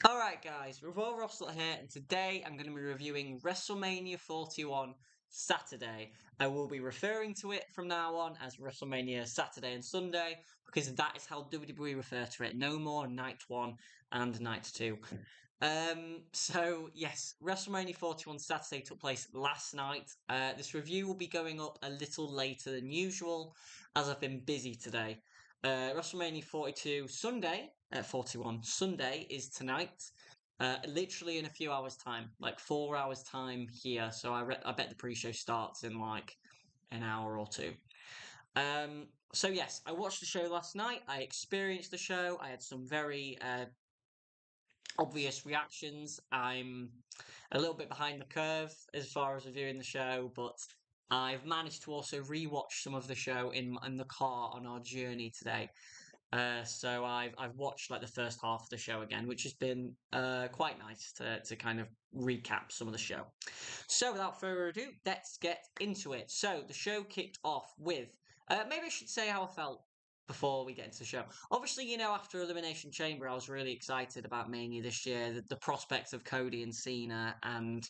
Alright guys, Raw Russell here, and today I'm going to be reviewing WrestleMania 41 Saturday. I will be referring to it from now on as WrestleMania Saturday and Sunday, because that is how WWE refer to it. No more Night 1 and Night 2. Yes, WrestleMania 41 Saturday took place last night. This review will be going up a little later than usual, as I've been busy today. WrestleMania 42 Sunday, 41 Sunday is tonight. Literally in a few hours' time, like 4 hours' time here. So I bet the pre-show starts in like an hour or two. So yes, I watched the show last night. I experienced the show. I had some very obvious reactions. I'm a little bit behind the curve as far as reviewing the show, but I've managed to also rewatch some of the show in the car on our journey today. So I've watched like the first half of the show again, which has been quite nice to kind of recap some of the show. So without further ado, let's get into it. So the show kicked off with maybe I should say how I felt before we get into the show. Obviously, after Elimination Chamber, I was really excited about Mania this year. The prospect of Cody and Cena, and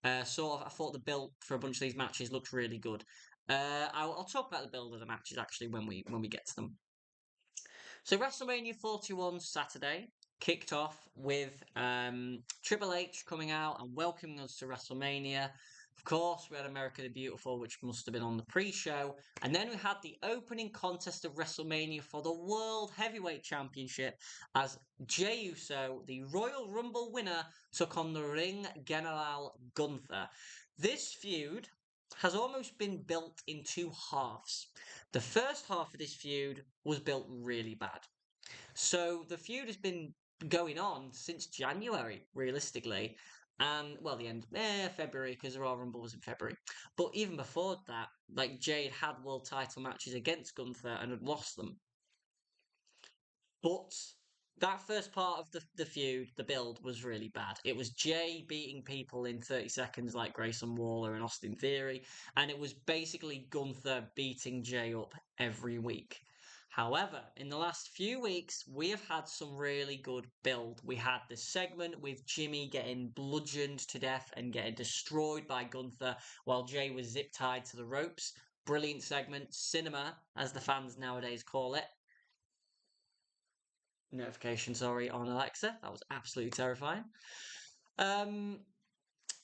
I thought the build for a bunch of these matches looked really good. I'll talk about the build of the matches actually when we get to them. So WrestleMania 41 Saturday kicked off with Triple H coming out and welcoming us to WrestleMania. Of course, we had America the Beautiful, which must have been on the pre-show. And then we had the opening contest of WrestleMania for the World Heavyweight Championship as Jey Uso, the Royal Rumble winner, took on the Ring General Gunther. This feud has almost been built in two halves. The first half of this feud was built really bad. So the feud has been going on since January, realistically. And, well, the end, February, because the Royal Rumble was in February. But even before that, like, Jade had world title matches against Gunther and had lost them. But that first part of the feud, the build, was really bad. It was Jay beating people in 30 seconds like Grayson Waller and Austin Theory, and it was basically Gunther beating Jay up every week. However, in the last few weeks, we have had some really good build. We had the segment with Jimmy getting bludgeoned to death and getting destroyed by Gunther while Jay was zip tied to the ropes. Brilliant segment, cinema, as the fans nowadays call it. Notification, sorry, on Alexa. That was absolutely terrifying. Um,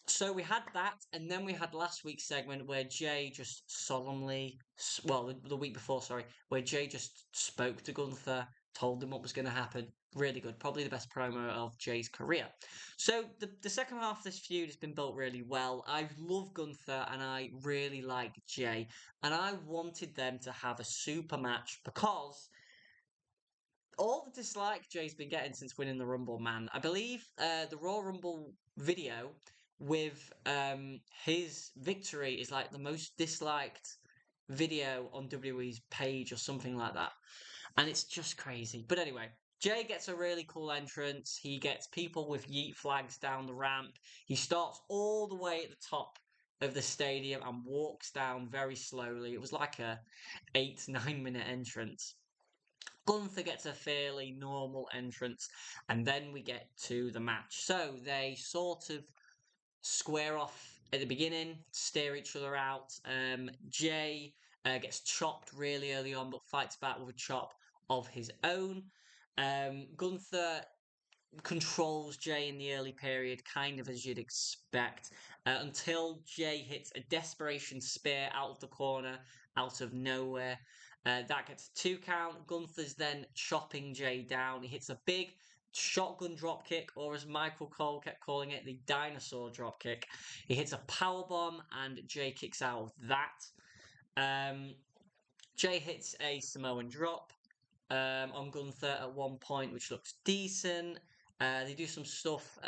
so we had that, and then we had last week's segment where Jay just solemnly, well, the week before, sorry, where Jay just spoke to Gunther, told him what was going to happen. Really good, probably the best promo of Jay's career. So the second half of this feud has been built really well. I love Gunther and I really like Jay, and I wanted them to have a super match because all the dislike Jay's been getting since winning the Rumble, man. I believe the Royal Rumble video with his victory is like the most disliked video on WWE's page or something like that. And it's just crazy. But anyway, Jay gets a really cool entrance. He gets people with yeet flags down the ramp. He starts all the way at the top of the stadium and walks down very slowly. It was like a 8-9 minute entrance. Gunther gets a fairly normal entrance, and then we get to the match. So they sort of square off at the beginning, stare each other out. Jay gets chopped really early on, but fights back with a chop of his own. Gunther controls Jay in the early period, kind of as you'd expect, until Jay hits a desperation spear out of the corner, out of nowhere. That gets a 2 count. Gunther's then chopping Jay down. He hits a big shotgun drop kick, or as Michael Cole kept calling it, the dinosaur drop kick. He hits a power bomb, and Jay kicks out of that. Jay hits a Samoan drop on Gunther at one point, which looks decent. They do some stuff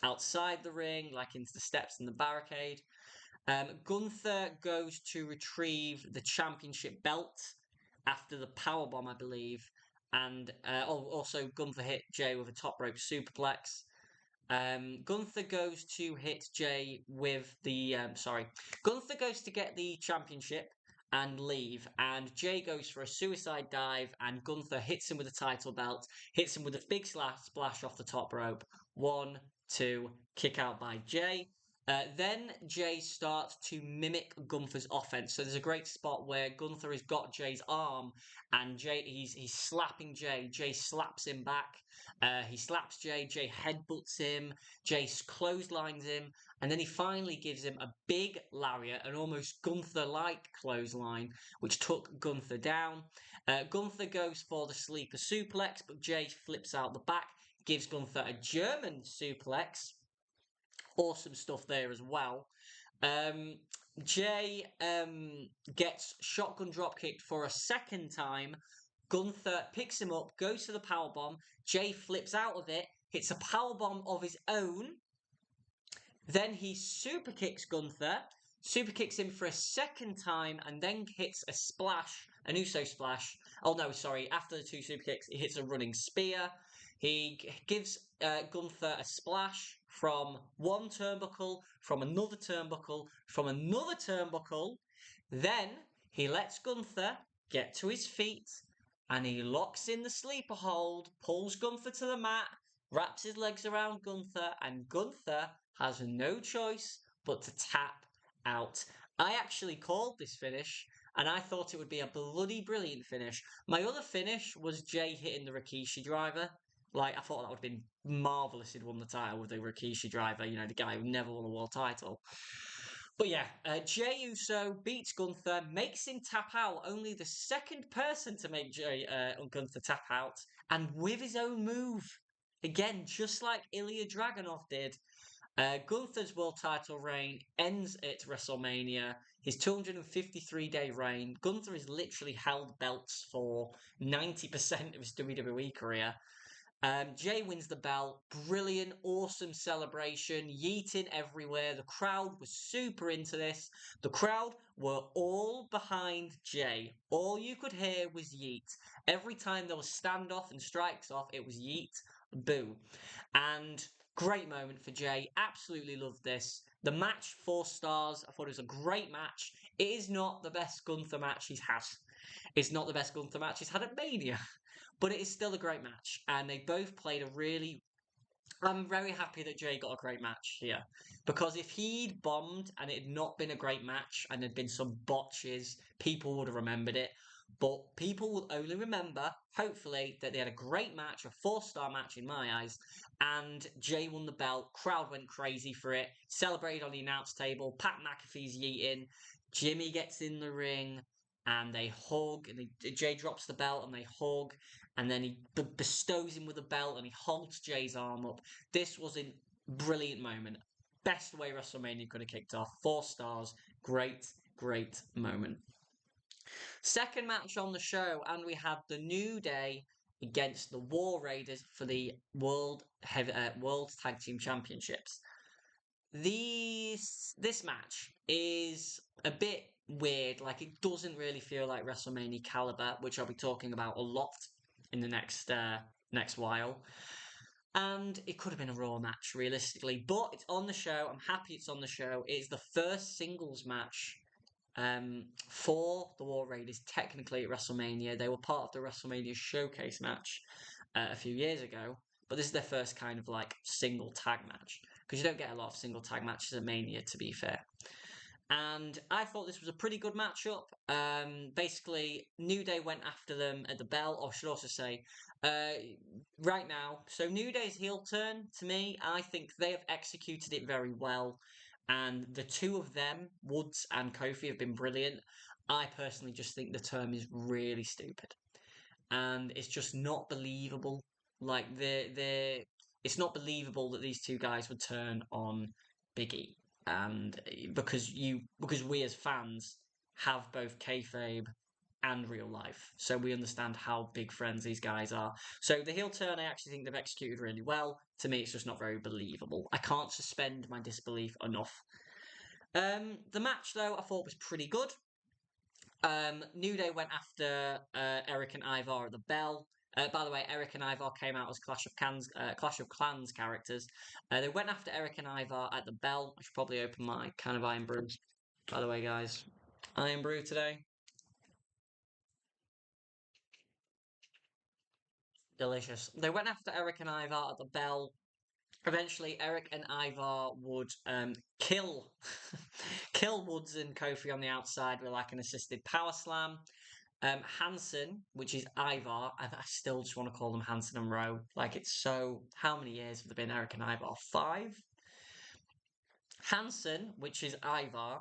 outside the ring, like into the steps and the barricade. Gunther goes to retrieve the championship belt after the powerbomb, I believe. And also Gunther hit Jay with a top rope superplex. Gunther goes to hit Jay with the Gunther goes to get the championship, and leave. And Jay goes for a suicide dive, and Gunther hits him with a title belt, hits him with a big splash off the top rope. 1, 2, kick out by Jay. Then Jay starts to mimic Gunther's offense. So there's a great spot where Gunther has got Jay's arm, and he's slapping Jay. Jay slaps him back. He slaps Jay. Jay headbutts him. Jay clotheslines him, and then he finally gives him a big lariat, an almost Gunther-like clothesline, which took Gunther down. Gunther goes for the sleeper suplex, but Jay flips out the back, gives Gunther a German suplex. Awesome stuff there as well. Um, Jay gets shotgun drop kicked for a second time. Gunther picks him up, goes to the powerbomb. Jay flips out of it, hits a powerbomb of his own. Then he super kicks Gunther, super kicks him for a second time, and then hits a splash, an Uso splash. Oh no, sorry. After the 2 super kicks, he hits a running spear. He gives Gunther a splash from one turnbuckle, from another turnbuckle, from another turnbuckle. Then he lets Gunther get to his feet, and he locks in the sleeper hold, pulls Gunther to the mat, wraps his legs around Gunther, and Gunther has no choice but to tap out. I actually called this finish, and I thought it would be a bloody brilliant finish. My other finish was Jay hitting the Rikishi driver. Like, I thought that would have been marvellous if he'd won the title with the Rikishi driver, you know, the guy who never won a world title. But yeah, Jey Uso beats Gunther, makes him tap out, only the second person to make Gunther tap out, and with his own move. Again, just like Ilya Dragunov did. Gunther's world title reign ends at WrestleMania. His 253-day reign. Gunther has literally held belts for 90% of his WWE career. Jay wins the belt. Brilliant, awesome celebration. Yeeting everywhere. The crowd was super into this. The crowd were all behind Jay. All you could hear was yeet. Every time there was standoff and strikes off, it was yeet, boo. And great moment for Jay. Absolutely loved this. The match, 4 stars. I thought it was a great match. It is not the best Gunther match he's had. It's not the best Gunther match he's had at Mania. But it is still a great match, and they both played a really. I'm very happy that Jay got a great match here, because if he'd bombed and it had not been a great match and there'd been some botches, people would have remembered it. But people will only remember, hopefully, that they had a great match, a 4-star match in my eyes, and Jay won the belt. Crowd went crazy for it. Celebrated on the announce table. Pat McAfee's yeeting. Jimmy gets in the ring and they hug, and Jay drops the belt and they hug, and then he bestows him with a belt and he holds Jay's arm up. This was a brilliant moment. Best way WrestleMania could have kicked off. 4 stars. Great, great moment. Second match on the show, and we have the New Day against the War Raiders for the World Tag Team Championships. This match is a bit weird. Like, it doesn't really feel like WrestleMania caliber, which I'll be talking about a lot in the next while. And it could have been a Raw match, realistically, but it's on the show. I'm happy it's on the show. It's the first singles match for the War Raiders, technically at WrestleMania. They were part of the WrestleMania Showcase match a few years ago, but this is their first kind of like single tag match, because you don't get a lot of single tag matches at Mania, to be fair. And I thought this was a pretty good matchup. Basically, New Day went after them at the bell, or I should also say, right now. So New Day's heel turn, to me, I think they have executed it very well. And the two of them, Woods and Kofi, have been brilliant. I personally just think the term is really stupid. And it's just not believable. Like, it's not believable that these two guys would turn on Big E. And because we as fans have both kayfabe and real life, so we understand how big friends these guys are. So the heel turn, I actually think they've executed really well. To me, it's just not very believable. I can't suspend my disbelief enough. The match, though, I thought was pretty good. New Day went after Eric and Ivar at the bell. By the way, Eric and Ivar came out as Clash of Clans characters. They went after Eric and Ivar at the bell. I should probably open my can of Iron Brew. By the way, guys, Iron Brew today. delicious. They went after Eric and Ivar at the bell. Eventually, Eric and Ivar would kill kill Woods and Kofi on the outside with like an assisted power slam. Hansen, which is Ivar, I still just want to call them Hansen and Rowe. Like it's so. How many years have there been Eric and Ivar? 5. Hansen, which is Ivar,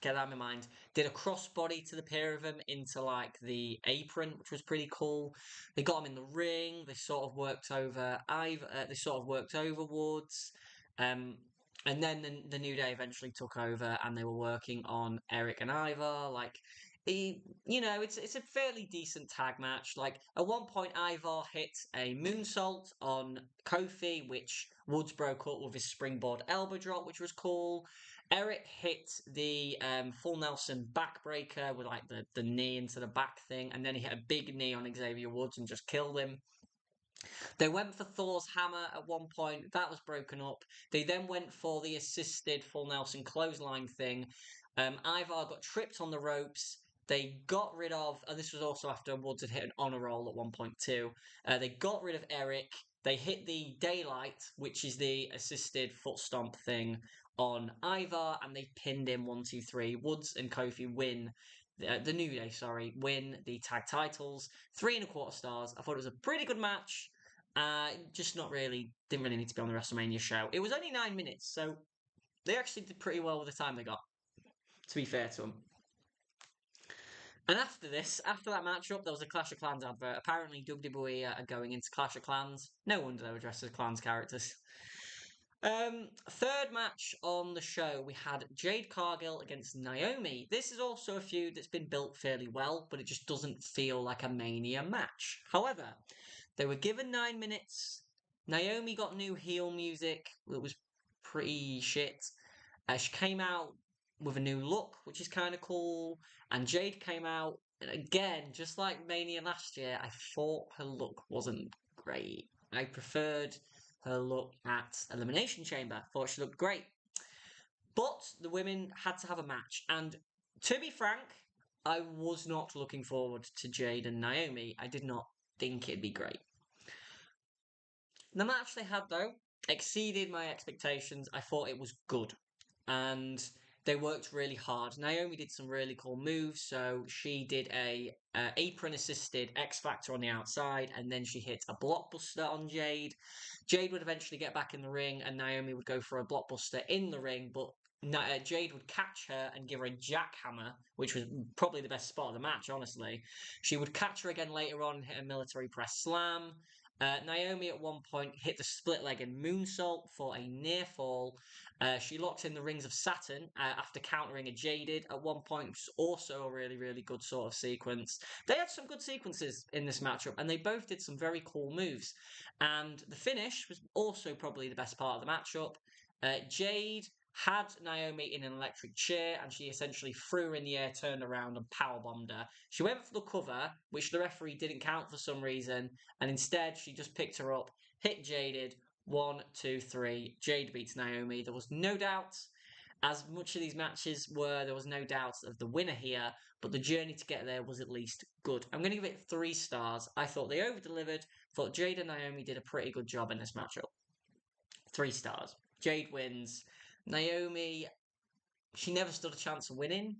get that in mind, did a crossbody to the pair of them into like the apron, which was pretty cool. They got him in the ring. They sort of worked over They sort of worked over Woods. Um, and then the New Day eventually took over, and they were working on Eric and Ivar. Like, it's a fairly decent tag match. Like at one point, Ivar hit a moonsault on Kofi, which Woods broke up with his springboard elbow drop, which was cool. Eric hit the full Nelson backbreaker with like the knee into the back thing, and then he hit a big knee on Xavier Woods and just killed him. They went for Thor's hammer at one point. That was broken up. They then went for the assisted full Nelson clothesline thing. Ivar got tripped on the ropes. They got rid of, and this was also after Woods had hit an honor roll at one point too. They got rid of Eric. They hit the daylight, which is the assisted foot stomp thing, on Ivar, and they pinned him 1, 2, 3. Woods and Kofi win. The New Day, sorry, win the tag titles. 3.25 stars. I thought it was a pretty good match. Just not really, didn't really need to be on the WrestleMania show. It was only 9 minutes, so they actually did pretty well with the time they got, to be fair to them. And after this, after that matchup, there was a Clash of Clans advert. Apparently, WWE are going into Clash of Clans. No wonder they were dressed as Clans characters. Third match on the show, we had Jade Cargill against Naomi. This is also a feud that's been built fairly well, but it just doesn't feel like a Mania match. However, they were given 9 minutes. Naomi got new heel music that was pretty shit. She came out with a new look, which is kind of cool. And Jade came out, and again, just like Mania last year, I thought her look wasn't great. I preferred her look at Elimination Chamber. Thought she looked great. But the women had to have a match. And to be frank, I was not looking forward to Jade and Naomi. I did not think it'd be great. The match they had, though, exceeded my expectations. I thought it was good. And they worked really hard. Naomi did some really cool moves. So she did a apron assisted X Factor on the outside, and then she hit a blockbuster on Jade. Jade would eventually get back in the ring, and Naomi would go for a blockbuster in the ring, but Jade would catch her and give her a jackhammer, which was probably the best spot of the match, honestly. She would catch her again later on and hit a military press slam. Naomi at one point hit the split-legged moonsault for a near fall. She locked in the Rings of Saturn after countering a Jaded at one point, which was also a really, really good sort of sequence. They had some good sequences in this matchup, and they both did some very cool moves. And the finish was also probably the best part of the matchup. Jade had Naomi in an electric chair, and she essentially threw her in the air, turned around, and powerbombed her. She went for the cover, which the referee didn't count for some reason, and instead she just picked her up, hit Jaded. 1, 2, 3. Jade beats Naomi. There was no doubt, as much of these matches were, there was no doubt of the winner here, but the journey to get there was at least good. I'm going to give it 3 stars. I thought they over-delivered. Thought Jade and Naomi did a pretty good job in this matchup. 3 stars. Jade wins. Naomi, she never stood a chance of winning,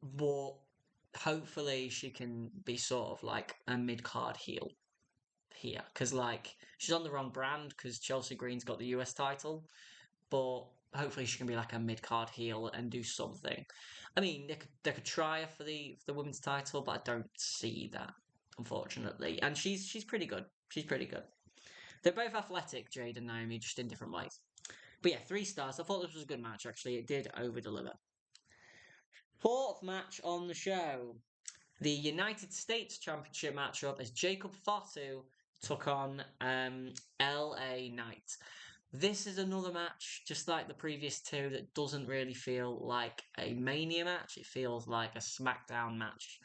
but hopefully she can be sort of like a mid-card heel here, because like she's on the wrong brand because Chelsea Green's got the US title, but hopefully she can be like a mid-card heel and do something. I mean, they could try her for the women's title, but I don't see that, unfortunately. And she's pretty good. She's pretty good. They're both athletic, Jade and Naomi, just in different ways. But yeah, 3 stars. I thought this was a good match, actually. It did over-deliver. Fourth match on the show. The United States Championship matchup as Jacob Fatu took on LA Knight. This is another match, just like the previous 2, that doesn't really feel like a Mania match. It feels like a SmackDown match.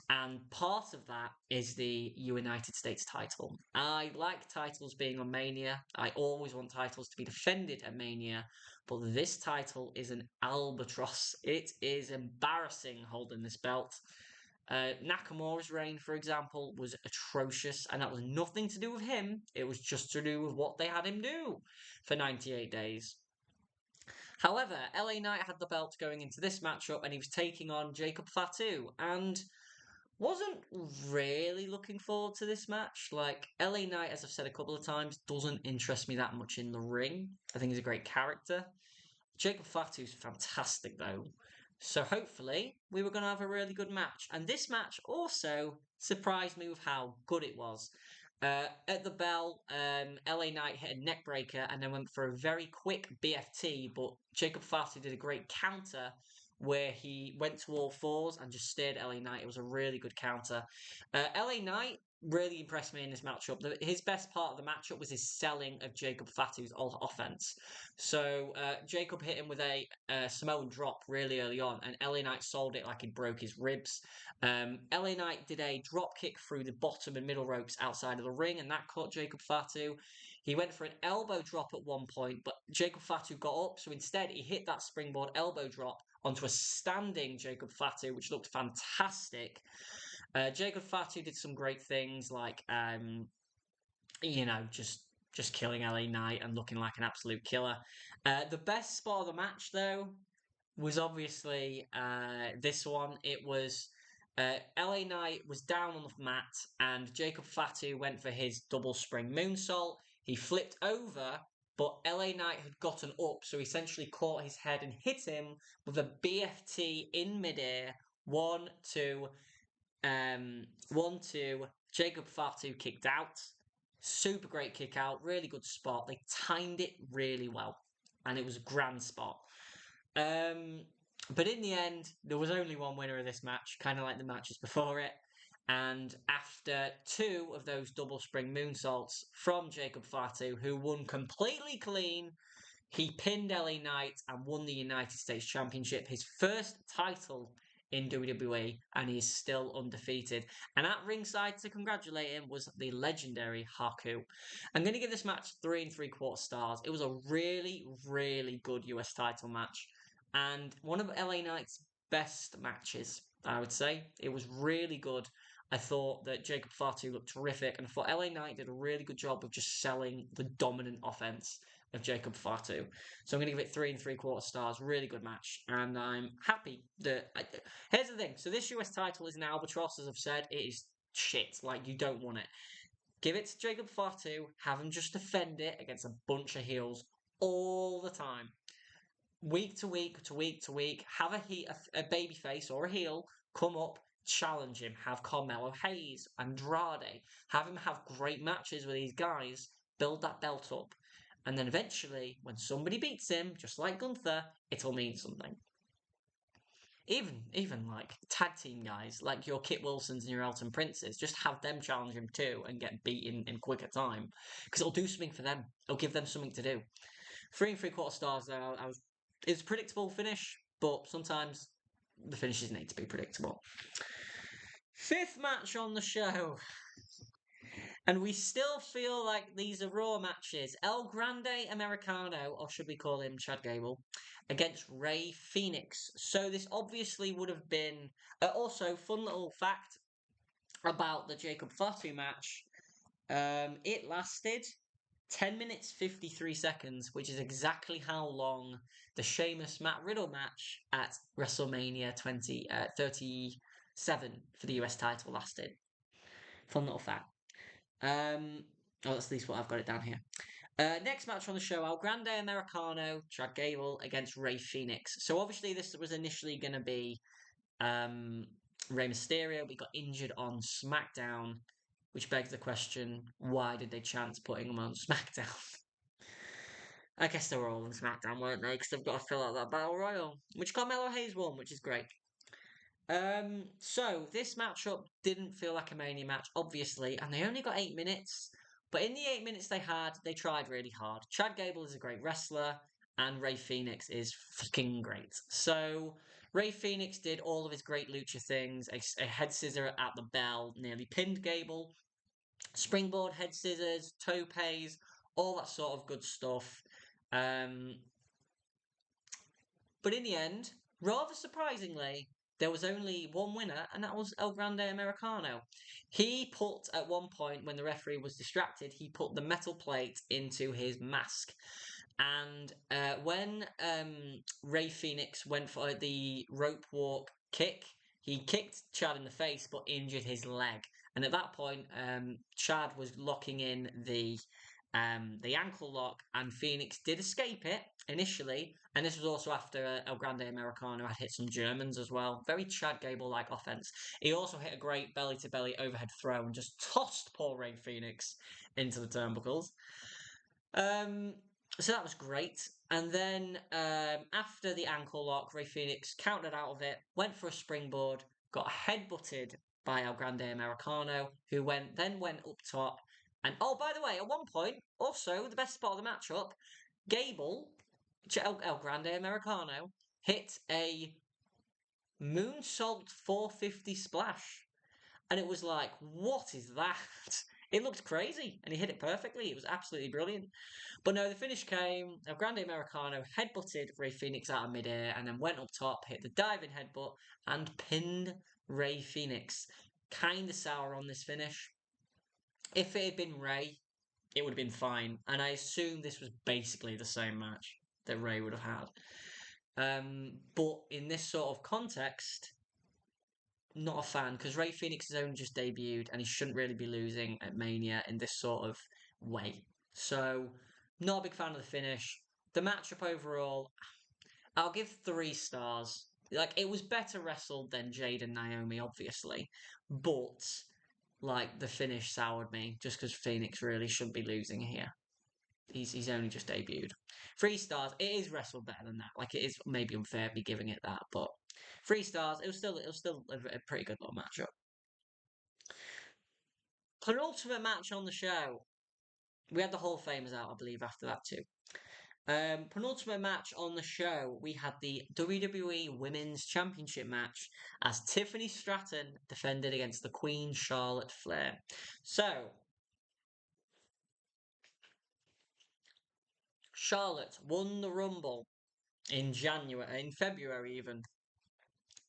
And part of that is the United States title. I like titles being on Mania. I always want titles to be defended at Mania. But this title is an albatross. It is embarrassing holding this belt. Nakamura's reign, for example, was atrocious, and that was nothing to do with him. It was just to do with what they had him do for 98 days. However, LA Knight had the belt going into this matchup, and he was taking on Jacob Fatu, and wasn't really looking forward to this match. Like, LA Knight, as I've said a couple of times, doesn't interest me that much in the ring. I think he's a great character. Jacob Fatu's fantastic though. So hopefully we were going to have a really good match. And this match also surprised me with how good it was. At the bell, LA Knight hit a neck breaker and then went for a very quick BFT, but Jacob Fatu did a great counter where he went to all fours and just stared at LA Knight. It was a really good counter. LA Knight really impressed me in this matchup. His best part of the matchup was his selling of Jacob Fatu's offense. So Jacob hit him with a Samoan drop really early on, and LA Knight sold it like he broke his ribs. LA Knight did a drop kick through the bottom and middle ropes outside of the ring, and that caught Jacob Fatu. He went for an elbow drop at one point, but Jacob Fatu got up, so instead he hit that springboard elbow drop onto a standing Jacob Fatu, which looked fantastic. Jacob Fatu did some great things, like just killing LA Knight and looking like an absolute killer. The best spot of the match, though, was obviously this one. It was LA Knight was down on the mat, and Jacob Fatu went for his double spring moonsault. He flipped over, but LA Knight had gotten up, so he essentially caught his head and hit him with a BFT in midair. 1-2, 1-2. Jacob Fatu kicked out. Super great kick out, really good spot. They timed it really well, and it was a grand spot. But in the end, there was only one winner of this match, kind of like the matches before it. And after two of those double spring moonsaults from Jacob Fatu, who won completely clean, he pinned LA Knight and won the United States Championship, his first title in WWE, and he's still undefeated. And at ringside to congratulate him was the legendary Haku. I'm going to give this match 3 3/4 stars. It was a really, really good US title match, and one of LA Knight's best matches, I would say. It was really good. I thought that Jacob Fatu looked terrific, and I thought LA Knight did a really good job of just selling the dominant offense of Jacob Fatu. So I'm going to give it 3 3/4 stars. Really good match, and I'm happy that. Here's the thing. So this US title is an albatross, as I've said. It is shit. Like, you don't want it. Give it to Jacob Fatu. Have him just defend it against a bunch of heels all the time. Week to week to week to week. Have a baby face or a heel come up, challenge him. Have Carmelo Hayes, Andrade. Have him have great matches with these guys. Build that belt up. And then eventually, when somebody beats him, just like Gunther, it'll mean something. Even like tag team guys, like your Kit Wilsons and your Elton Princes, just have them challenge him too and get beaten in quicker time, because it'll do something for them. It'll give them something to do. 3 3/4 stars though. It's a predictable finish, but sometimes the finishes need to be predictable. Fifth match on the show. And we still feel like these are Raw matches. El Grande Americano, or should we call him Chad Gable, against Rey Fenix. So this obviously would have been... also, fun little fact about the Jacob Fatu match. It lasted 10 minutes 53 seconds, which is exactly how long the Sheamus Matt Riddle match at WrestleMania 37 for the US title lasted. Fun little fact. That's at least what I've got it down here. Next match on the show, El Grande Americano, Chad Gable against Rey Fenix. So obviously this was initially going to be Rey Mysterio, but he got injured on SmackDown, which begs the question, why did they chance putting him on SmackDown? I guess they were all on SmackDown, weren't they? Because they've got to fill out that Battle Royal, which Carmelo Hayes won, which is great. So this matchup didn't feel like a Mania match, obviously, and they only got 8 minutes. But in the 8 minutes they had, they tried really hard. Chad Gable is a great wrestler, and Rey Fenix is fucking great. So Rey Fenix did all of his great lucha things. A head scissor at the bell nearly pinned Gable. Springboard head scissors, topes, all that sort of good stuff. But in the end, rather surprisingly, there was only one winner, and that was El Grande Americano. He put, at one point, when the referee was distracted, he put the metal plate into his mask. And when Ray Phoenix went for the rope walk kick, he kicked Chad in the face but injured his leg. And at that point, Chad was locking in the ankle lock, and Phoenix did escape it initially. And this was also after El Grande Americano had hit some Germans as well. Very Chad Gable-like offense. He also hit a great belly-to-belly overhead throw and just tossed poor Ray Phoenix into the turnbuckles. So that was great. And then after the ankle lock, Ray Phoenix countered out of it, went for a springboard, got headbutted by El Grande Americano, who then went up top. And oh, by the way, at one point, also the best spot of the matchup, Gable, El Grande Americano, hit a moonsault 450 splash. And it was like, what is that? It looked crazy, and he hit it perfectly. It was absolutely brilliant. But no, the finish came. El Grande Americano headbutted Ray Phoenix out of midair and then went up top, hit the diving headbutt, and pinned Ray Phoenix. Kind of sour on this finish. If it had been Ray, it would have been fine. And I assume this was basically the same match that Ray would have had. But in this sort of context, not a fan, because Ray Phoenix has only just debuted and he shouldn't really be losing at Mania in this sort of way. So, not a big fan of the finish. The matchup overall, I'll give 3 stars. Like, it was better wrestled than Jade and Naomi, obviously, but like the finish soured me just because Phoenix really shouldn't be losing here. He's only just debuted. 3 stars. It is wrestled better than that. Like, it is maybe unfair me giving it that, but 3 stars. It was still a pretty good little matchup. Penultimate match on the show. We had the Hall of Famers out, I believe, after that too. Penultimate match on the show, we had the WWE Women's Championship match as Tiffany Stratton defended against the Queen Charlotte Flair. So, Charlotte won the Rumble in February even,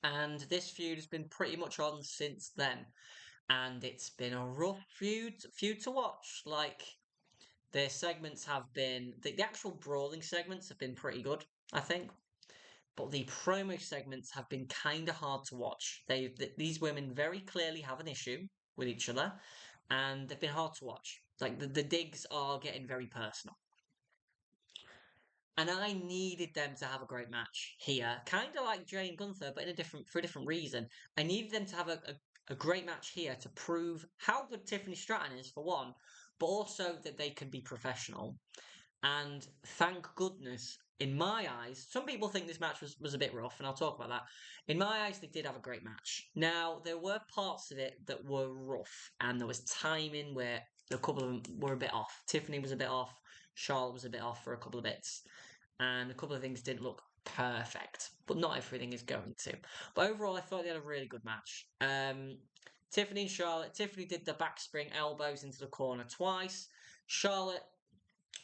and this feud has been pretty much on since then. And it's been a rough feud to watch. Like, their segments have been the actual brawling segments have been pretty good, I think. But the promo segments have been kind of hard to watch. These women very clearly have an issue with each other, and they've been hard to watch. Like the digs are getting very personal. And I needed them to have a great match here, kind of like Jay and Gunther, but for a different reason. I needed them to have a great match here to prove how good Tiffany Stratton is, for one, but also that they can be professional. And thank goodness, in my eyes, some people think this match was a bit rough, and I'll talk about that. In my eyes, they did have a great match. Now, there were parts of it that were rough, and there was timing where a couple of them were a bit off. Tiffany was a bit off, Charlotte was a bit off for a couple of bits, and a couple of things didn't look perfect, but not everything is going to. But overall, I thought they had a really good match. Tiffany and Charlotte. Tiffany did the backspring elbows into the corner twice. Charlotte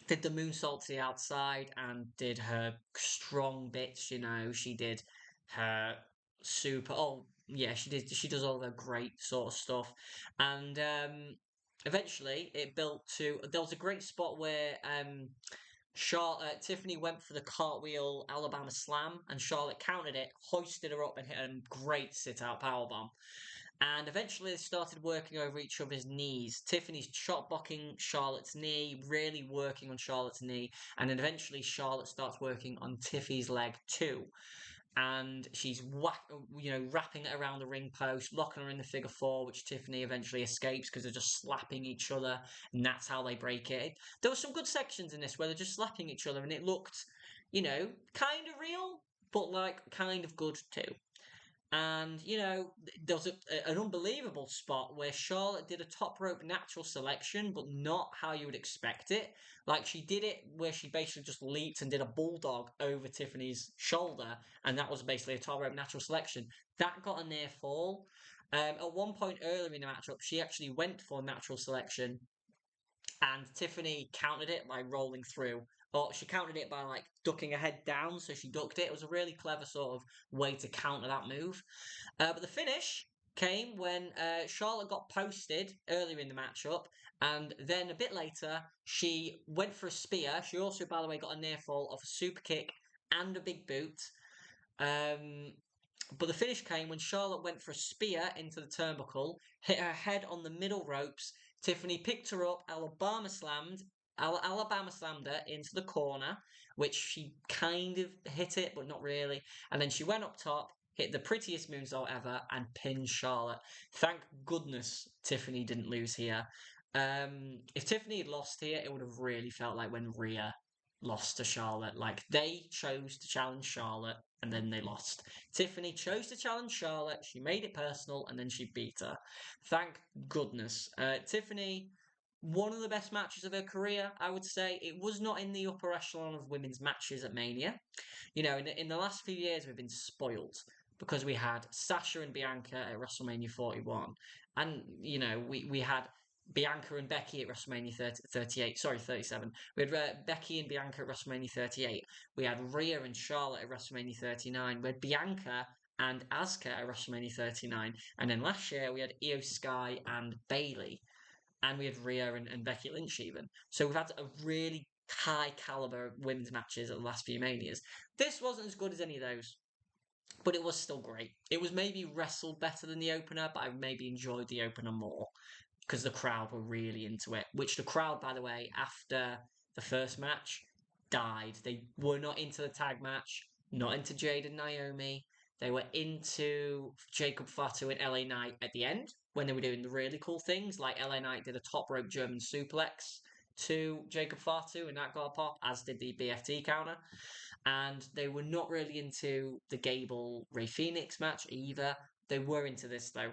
did the moonsault to the outside and did her strong bits. She did her super. Oh yeah, she did. She does all the great sort of stuff, and eventually it built to. There was a great spot where Tiffany went for the cartwheel Alabama slam, and Charlotte countered it, hoisted her up, and hit a great sit-out powerbomb. And eventually they started working over each other's knees. Tiffany's chop blocking Charlotte's knee, really working on Charlotte's knee, and then eventually Charlotte starts working on Tiffy's leg too. And she's wrapping it around the ring post, locking her in the figure 4, which Tiffany eventually escapes because they're just slapping each other, and that's how they break it. There were some good sections in this where they're just slapping each other, and it looked, kind of real, but like kind of good too. And, there was an unbelievable spot where Charlotte did a top rope natural selection, but not how you would expect it. Like, she did it where she basically just leaped and did a bulldog over Tiffany's shoulder, and that was basically a top rope natural selection. That got a near fall. At one point earlier in the matchup, she actually went for natural selection, and Tiffany countered it by rolling through. Or she countered it by like ducking her head down, so she ducked it. It was a really clever sort of way to counter that move. But the finish came when Charlotte got posted earlier in the matchup, and then a bit later she went for a spear. She also, by the way, got a near fall off a super kick and a big boot. But the finish came when Charlotte went for a spear into the turnbuckle, hit her head on the middle ropes. Tiffany picked her up, Alabama slammed her into the corner, which she kind of hit it, but not really. And then she went up top, hit the prettiest moonsault ever, and pinned Charlotte. Thank goodness Tiffany didn't lose here. If Tiffany had lost here, it would have really felt like when Rhea lost to Charlotte. Like, they chose to challenge Charlotte, and then they lost. Tiffany chose to challenge Charlotte, she made it personal, and then she beat her. Thank goodness. Tiffany, one of the best matches of her career, I would say. It was not in the upper echelon of women's matches at Mania. You know, in the last few years, we've been spoiled because we had Sasha and Bianca at WrestleMania 41. And, you know, we had Bianca and Becky at WrestleMania 38. Sorry, 37. We had Becky and Bianca at WrestleMania 38. We had Rhea and Charlotte at WrestleMania 39. We had Bianca and Asuka at WrestleMania 39. And then last year, we had Io Sky and Bayley. And we had Rhea and Becky Lynch even. So we've had a really high caliber women's matches at the last few Manias. This wasn't as good as any of those, but it was still great. It was maybe wrestled better than the opener, but I maybe enjoyed the opener more because the crowd were really into it. Which the crowd, by the way, after the first match, died. They were not into the tag match, not into Jade and Naomi. They were into Jacob Fatu and LA Knight at the end when they were doing the really cool things, like LA Knight did a top rope German suplex to Jacob Fatu, and that got a pop, as did the BFT counter. And they were not really into the Gable Ray Phoenix match either. They were into this though.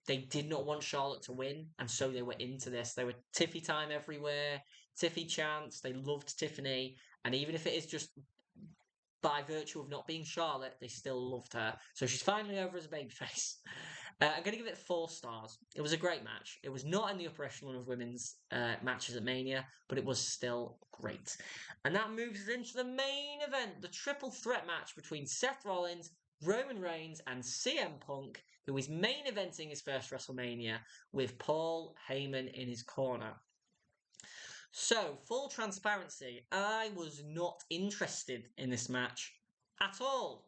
They did not want Charlotte to win, and so they were into this. They were Tiffy time everywhere, Tiffy chants. They loved Tiffany, and even if it is just by virtue of not being Charlotte, they still loved her. So she's finally over as a babyface. I'm going to give it 4 stars. It was a great match. It was not in the upper echelon of women's matches at Mania, but it was still great. And that moves us into the main event, the triple threat match between Seth Rollins, Roman Reigns, and CM Punk, who is main eventing his first WrestleMania with Paul Heyman in his corner. So, full transparency, I was not interested in this match at all.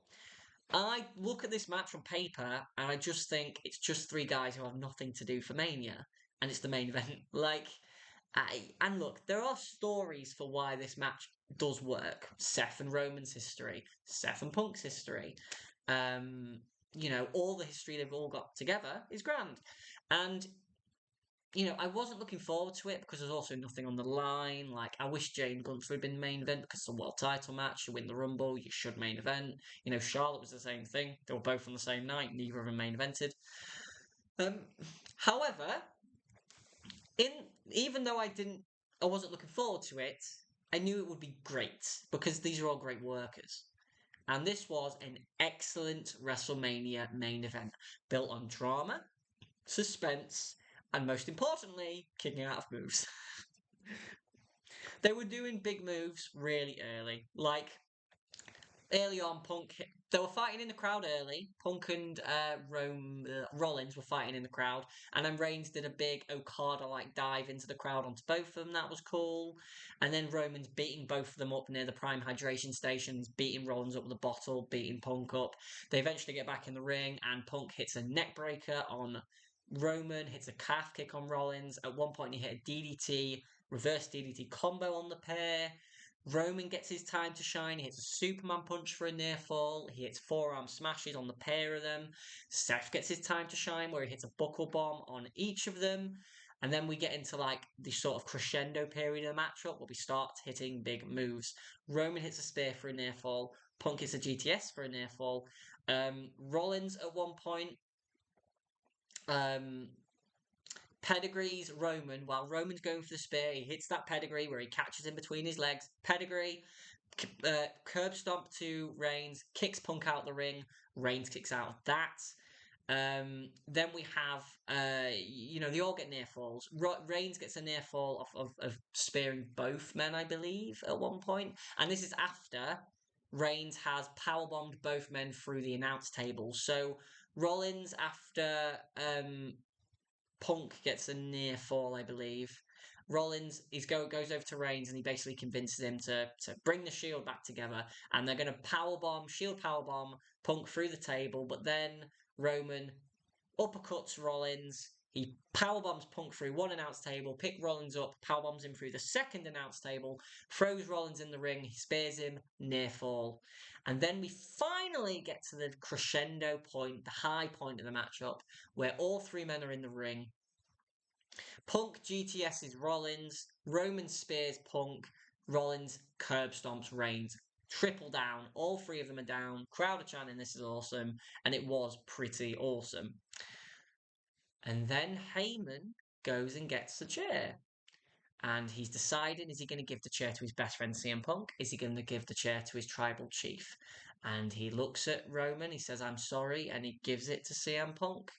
I look at this match on paper and I just think it's just 3 guys who have nothing to do for Mania, and it's the main event. And look, there are stories for why this match does work. Seth and Roman's history, Seth and Punk's history, all the history they've all got together is grand. And I wasn't looking forward to it because there's also nothing on the line. Like, I wish Jane Gunther had been the main event because it's a world title match. You win the Rumble, you should main event. Charlotte was the same thing. They were both on the same night. Neither of them main evented. However, even though I wasn't looking forward to it, I knew it would be great because these are all great workers. And this was an excellent WrestleMania main event built on drama, suspense, and most importantly, kicking out of moves. They were doing big moves really early. Like, early on, they were fighting in the crowd early. Punk and Rollins were fighting in the crowd. And then Reigns did a big Okada-like dive into the crowd onto both of them. That was cool. And then Roman's beating both of them up near the Prime Hydration stations, beating Rollins up with a bottle, beating Punk up. They eventually get back in the ring, and Punk hits a neck breaker on Roman, hits a calf kick on Rollins. At one point, he hit a DDT, reverse DDT combo on the pair. Roman gets his time to shine. He hits a Superman punch for a near fall. He hits forearm smashes on the pair of them. Seth gets his time to shine where he hits a buckle bomb on each of them. And then we get into like the sort of crescendo period of the matchup where we start hitting big moves. Roman hits a spear for a near fall. Punk hits a GTS for a near fall. Rollins at one point pedigrees Roman while Roman's going for the spear. He hits that pedigree where he catches him between his legs. Pedigree, curb stomp to Reigns, kicks Punk out the ring. Reigns kicks out of that. Then we have, they all get near falls. Reigns gets a near fall of spearing both men, I believe, at one point. And this is after Reigns has powerbombed both men through the announce table. So Rollins, after Punk gets a near fall, I believe. Rollins goes over to Reigns and he basically convinces him to bring the Shield back together, and they're going to Shield powerbomb Punk through the table, but then Roman uppercuts Rollins. He powerbombs Punk through one announce table, picks Rollins up, powerbombs him through the second announce table, throws Rollins in the ring, he spears him, near fall. And then we finally get to the crescendo point, the high point of the matchup, where all three men are in the ring. Punk GTS's Rollins, Roman spears Punk, Rollins curb stomps Reigns. Triple down, all three of them are down. Crowd are chanting, "This is awesome," and it was pretty awesome. And then Heyman goes and gets the chair. And he's deciding, is he going to give the chair to his best friend CM Punk? Is he going to give the chair to his tribal chief? And he looks at Roman, he says, "I'm sorry," and he gives it to CM Punk.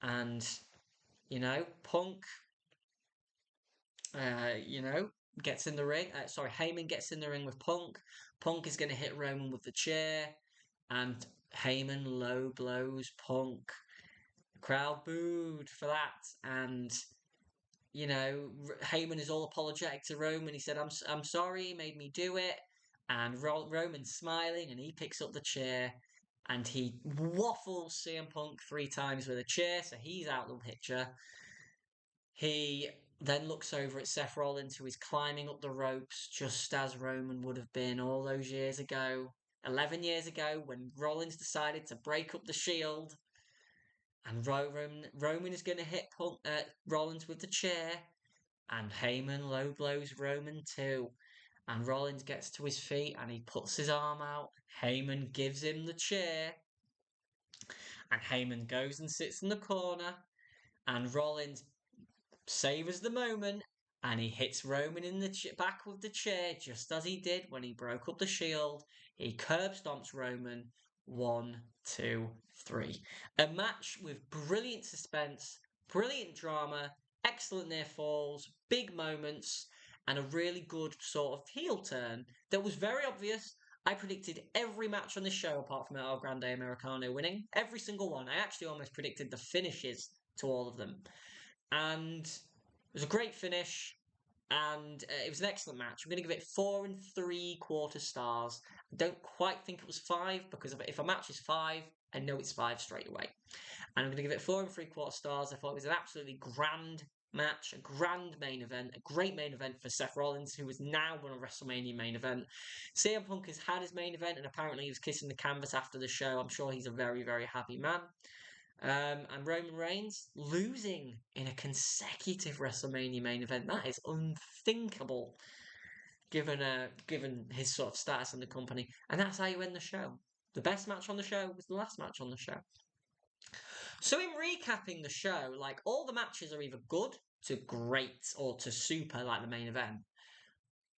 And, Punk, gets in the ring. Heyman gets in the ring with Punk. Punk is going to hit Roman with the chair. And Heyman low blows Punk. Crowd booed for that, and Heyman is all apologetic to Roman. He said, "I'm sorry, he made me do it." And Roman's smiling, and he picks up the chair, and he waffles CM Punk 3 times with a chair, so he's out of the picture. He then looks over at Seth Rollins, who is climbing up the ropes, just as Roman would have been all those years ago, 11 years ago, when Rollins decided to break up the Shield. And Roman is going to hit Rollins with the chair. And Heyman low blows Roman too. And Rollins gets to his feet and he puts his arm out. Heyman gives him the chair. And Heyman goes and sits in the corner. And Rollins savours the moment. And he hits Roman in the back with the chair, just as he did when he broke up the Shield. He curb stomps Roman. 1, 2, 3. A match with brilliant suspense, brilliant drama, excellent near falls, big moments, and a really good sort of heel turn that was very obvious. I predicted every match on the show apart from El Grande Americano winning. Every single one. I actually almost predicted the finishes to all of them. And it was a great finish. And it was an excellent match. I'm going to give it 4 3/4 stars. I don't quite think it was 5, because if a match is 5, I know it's 5 straight away. And I'm going to give it 4 3/4 stars. I thought it was an absolutely grand match, a grand main event, a great main event for Seth Rollins, who has now won a WrestleMania main event. CM Punk has had his main event, and apparently he was kissing the canvas after the show. I'm sure he's a very, very happy man. And Roman Reigns losing in a consecutive WrestleMania main event. That is unthinkable, given his sort of status in the company. And that's how you end the show. The best match on the show was the last match on the show. So in recapping the show, all the matches are either good to great or to super, like the main event.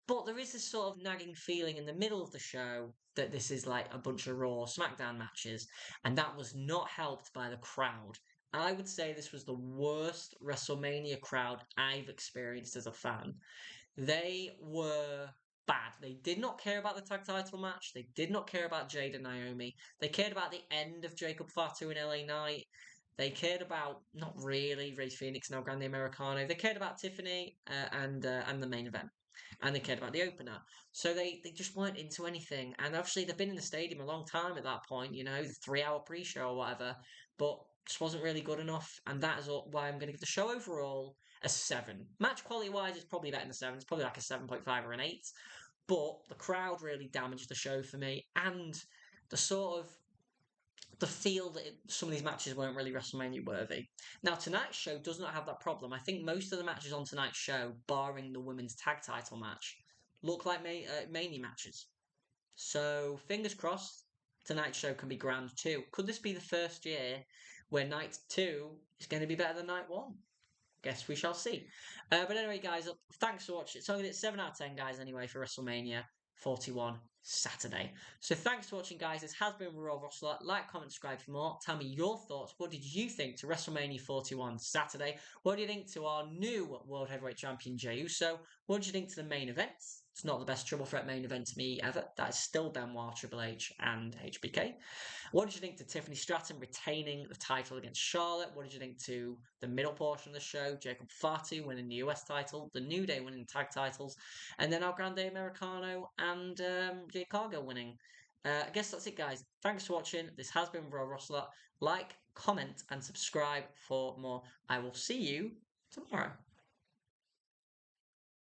But there is this sort of nagging feeling in the middle of the show that this is like a bunch of Raw SmackDown matches, and that was not helped by the crowd. I would say this was the worst WrestleMania crowd I've experienced as a fan. They were bad. They did not care about the tag title match. They did not care about Jade and Naomi. They cared about the end of Jacob Fatu and LA Knight. They cared about, not really, Rey Fenix and El Grande Americano. They cared about Tiffany and the main event. And they cared about the opener. So they just weren't into anything. And obviously they've been in the stadium a long time at that point, the 3-hour pre-show or whatever. But just wasn't really good enough. And that is why I'm going to give the show overall a 7. Match quality wise, it's probably better than a 7. It's probably like a 7.5 or an 8. But the crowd really damaged the show for me. And the sort of the feel that some of these matches weren't really WrestleMania worthy. Now, tonight's show does not have that problem. I think most of the matches on tonight's show, barring the women's tag title match, look like Mania matches. So, fingers crossed, tonight's show can be grand too. Could this be the first year where night 2 is going to be better than night 1? Guess we shall see. But anyway, guys, thanks for watching. So I'm going to 7 out of 10, guys, anyway, for WrestleMania. 41 Saturday. So thanks for watching, guys. This has been Raw Wrestler. Like, comment, subscribe for more. Tell me your thoughts. What did you think to WrestleMania 41 Saturday? What do you think to our new World Heavyweight Champion Jey Uso? What do you think to the main event? It's not the best triple threat main event to me ever. That is still Benoit, Triple H, and HBK. What did you think to Tiffany Stratton retaining the title against Charlotte? What did you think to the middle portion of the show? Jacob Fatu winning the US title, the New Day winning tag titles, and then El Grande Americano and Jade Cargill winning. I guess that's it, guys. Thanks for watching. This has been Raw Wrestler. Like, comment, and subscribe for more. I will see you tomorrow.